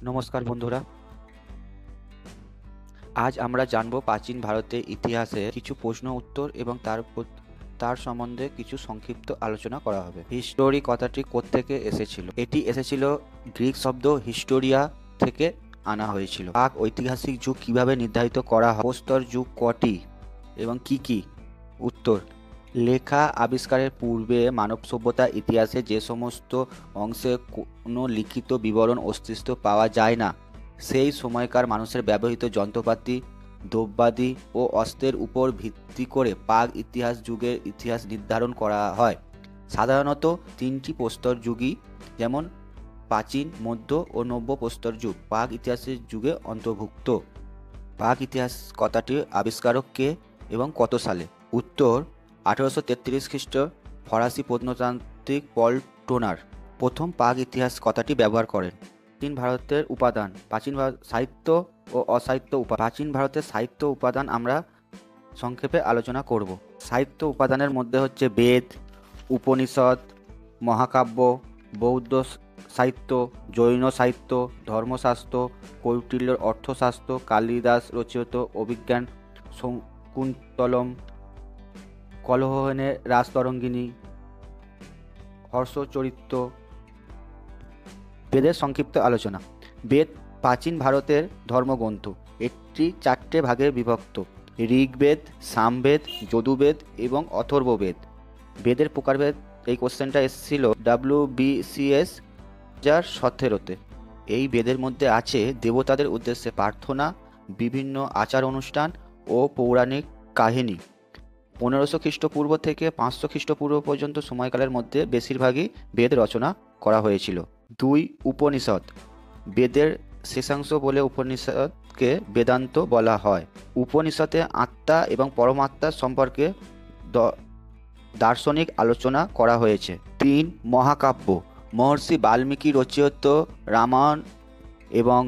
নমস্কার বন্ধুরা, আজ আমরা জানব প্রাচীন ভারতের ইতিহাসে কিছু প্রশ্ন উত্তর এবং তার সম্বন্ধে কিছু সংক্ষিপ্ত আলোচনা করা হবে। হিস্টোরি কথাটি কোত্থেকে এসেছিল? এটি এসেছিল গ্রিক শব্দ হিস্টোরিয়া থেকে আনা হয়েছিল। প্রাক ঐতিহাসিক যুগ কিভাবে নির্ধারিত করা হয়? প্রস্তর যুগ কটি এবং কি কি? উত্তর, লেখা আবিষ্কারের পূর্বে মানব সভ্যতার ইতিহাসে যে সমস্ত অংশে কোনো লিখিত বিবরণ অস্তিত্ব পাওয়া যায় না, সেই সময়কার মানুষের ব্যবহৃত যন্ত্রপাতি, দ্রব্যাদি ও অস্ত্রের উপর ভিত্তি করে প্রাক ইতিহাস যুগের ইতিহাস নির্ধারণ করা হয়। সাধারণত তিনটি প্রস্তর যুগই, যেমন প্রাচীন, মধ্য ও নব্য প্রস্তর যুগ, প্রাক ইতিহাসের যুগে অন্তর্ভুক্ত। প্রাক ইতিহাস কথাটির আবিষ্কারক কে এবং কত সালে? উত্তর, 1833 খ্রিস্ট ফরাসি প্রত্নতাত্ত্বিক পল টোনার প্রথম প্রাক ইতিহাস কথাটি ব্যবহার করেন। প্রাচীন ভারতের উপাদান, প্রাচীন সাহিত্য ও অসাহিত্য প্রাচীন ভারতের সাহিত্য উপাদান আমরা সংক্ষেপে আলোচনা করব। সাহিত্য উপাদানের মধ্যে হচ্ছে বেদ, উপনিষদ, মহাকাব্য, বৌদ্ধ সাহিত্য, জৈন সাহিত্য, ধর্মশাস্ত্র, কৌটিল্যের অর্থশাস্ত্র, কালিদাস রচিত অভিজ্ঞান শকুন্তলম, কলহনের রাজতরঙ্গিনী, হর্ষচরিত্র। বেদের সংক্ষিপ্ত আলোচনা। বেদ প্রাচীন ভারতের ধর্মগ্রন্থ। এটি 4টে ভাগে বিভক্ত: ঋগ্বেদ, সামবেদ, যজুর্বেদ এবং অথর্ববেদ। বেদের প্রকারভেদ, এই কোশ্চেনটা এসেছিল WBCS 2017-তে। এই বেদের মধ্যে আছে দেবতাদের উদ্দেশ্যে প্রার্থনা, বিভিন্ন আচার অনুষ্ঠান ও পৌরাণিক কাহিনী। 1500 খ্রিস্টপূর্ব থেকে 500 খ্রিস্টপূর্ব পর্যন্ত সময়কালের মধ্যে বেশিরভাগই বেদ রচনা করা হয়েছিল। 2. উপনিষদ। বেদের শেষাংশ বলে উপনিষদকে বেদান্ত বলা হয়। উপনিষদে আত্মা এবং পরমাত্মা সম্পর্কে দার্শনিক আলোচনা করা হয়েছে। 3. মহাকাব্য। মহর্ষি বাল্মীকি রচিত রামায়ণ এবং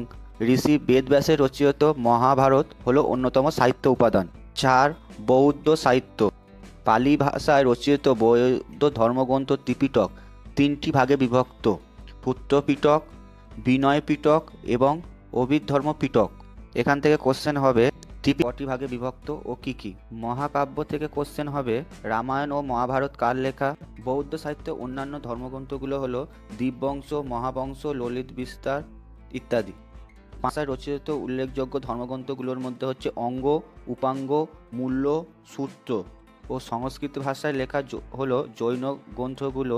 ঋষি বেদব্যাসের রচিত মহাভারত হলো অন্যতম সাহিত্য উপাদান। 4. বৌদ্ধ সাহিত্য। পালি ভাষায় রচিত বৌদ্ধ ধর্মগ্রন্থ ত্রিপিটক 3টি ভাগে বিভক্ত: পুত্রপিটক, বিনয় পিটক এবং অভিধর্ম পিটক। এখান থেকে কোশ্চেন হবে কটি ভাগে বিভক্ত ও কি কি? মহাকাব্য থেকে কোশ্চেন হবে রামায়ণ ও মহাভারত কার লেখা? বৌদ্ধ সাহিত্যে অন্যান্য ধর্মগ্রন্থগুলো হলো দীপবংশ, মহাবংশ, ললিত বিস্তার ইত্যাদি। ভাষায় রচিত উল্লেখযোগ্য ধর্মগ্রন্থগুলোর মধ্যে হচ্ছে অঙ্গ, উপাঙ্গ, মূল্য, সূত্র। ও সংস্কৃত ভাষায় লেখা হলো জৈন গ্রন্থগুলো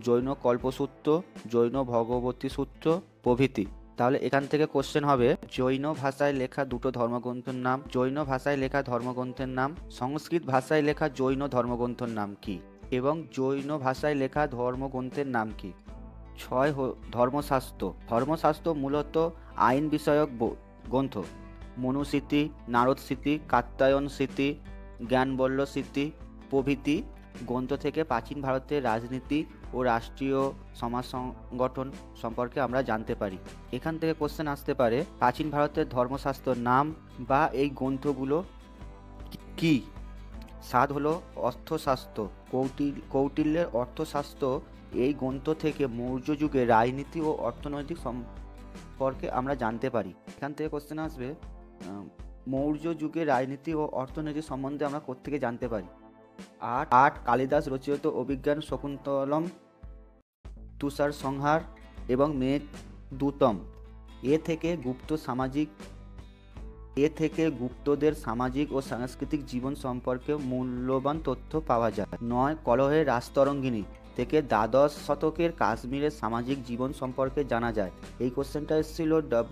জৈন কল্পসূত্র, জৈন ভগবতী সূত্র প্রভৃতি। তাহলে এখান থেকে কোশ্চেন হবে জৈন ভাষায় লেখা দুটো ধর্মগ্রন্থের নাম। জৈন ভাষায় লেখা ধর্মগ্রন্থের নাম। সংস্কৃত ভাষায় লেখা জৈন ধর্মগ্রন্থের নাম কি? এবং জৈন ভাষায় লেখা ধর্মগ্রন্থের নাম কি? 6. ধর্মশাস্ত্র। ধর্মশাস্ত্র মূলত আইন বিষয়ক গ্রন্থ। মনুস্মৃতি, নারদ স্মৃতি, কাত্যায়ন স্মৃতি, জ্ঞানবল্ল স্মৃতি প্রভৃতি গ্রন্থ থেকে প্রাচীন ভারতের রাজনীতি ও রাষ্ট্রীয় সমাজ সংগঠন সম্পর্কে আমরা জানতে পারি। এখান থেকে কোশ্চেন আসতে পারে প্রাচীন ভারতের ধর্মশাস্ত্রের নাম বা এই গ্রন্থগুলো কি? 7 হলো অর্থশাস্ত্র। কৌটিল্যের অর্থশাস্ত্র এই গ্রন্থ থেকে মৌর্য যুগে রাজনীতি ও অর্থনৈতিক সম্পর্কে আমরা জানতে পারি। এখান থেকে কোশ্চেন আসবে মৌর্য যুগে রাজনীতি ও অর্থনীতি সম্বন্ধে আমরা কোত্থেকে জানতে পারি? 8 কালিদাস রচিত অভিজ্ঞান শকুন্তলম, তুষার সংহার এবং মেঘদূতম। এ থেকে গুপ্তদের সামাজিক ও সাংস্কৃতিক জীবন সম্পর্কে মূল্যবান তথ্য পাওয়া যায়। 9 কলহের রাজতরঙ্গিনী থেকে দ্বাদশ শতকের কাশ্মীরের সামাজিক জীবন সম্পর্কে জানা যায়। এই কোশ্চেনটা এসেছিল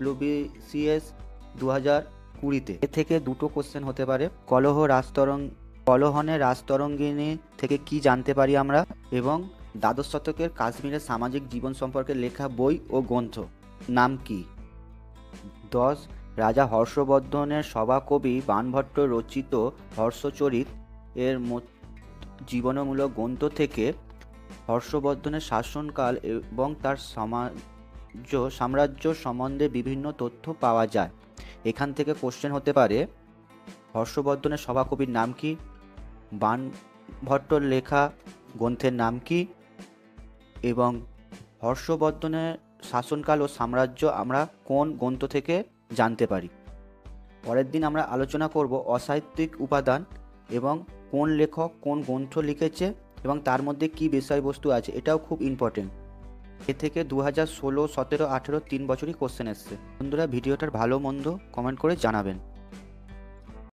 WBCS 2020-তে। এ থেকে দুটো কোশ্চেন হতে পারে। কলহনের রাজতরঙ্গিনী থেকে কি জানতে পারি আমরা? এবং দ্বাদশ শতকের কাশ্মীরের সামাজিক জীবন সম্পর্কে লেখা বই ও গ্রন্থ নাম কি? 10 রাজা হর্ষবর্ধনের সভাকবি বাণভট্ট রচিত হর্ষচরিত এর জীবনমূলক গ্রন্থ থেকে হর্ষবর্ধনের শাসনকাল এবং তার সাম্রাজ্য সম্বন্ধে বিভিন্ন তথ্য পাওয়া যায়। এখান থেকে কোশ্চেন হতে পারে হর্ষবর্ধনের সভাকবির নাম কি? বাণভট্টর লেখা গ্রন্থের নাম কি? এবং হর্ষবর্ধনের শাসনকাল ও সাম্রাজ্য আমরা কোন গ্রন্থ থেকে জানতে পারি? পরের দিন আমরা আলোচনা করব অসাহিত্যিক উপাদান এবং কোন লেখক কোন গ্রন্থ লিখেছে এবং তার মধ্যে কি বিষয়বস্তু আছে, এটাও খুব ইম্পর্টেন্ট। এ থেকে 2016, 17, 18 3 বছরই কোশ্চেন এসছে। বন্ধুরা ভিডিওটার ভালো মন্দ কমেন্ট করে জানাবেন।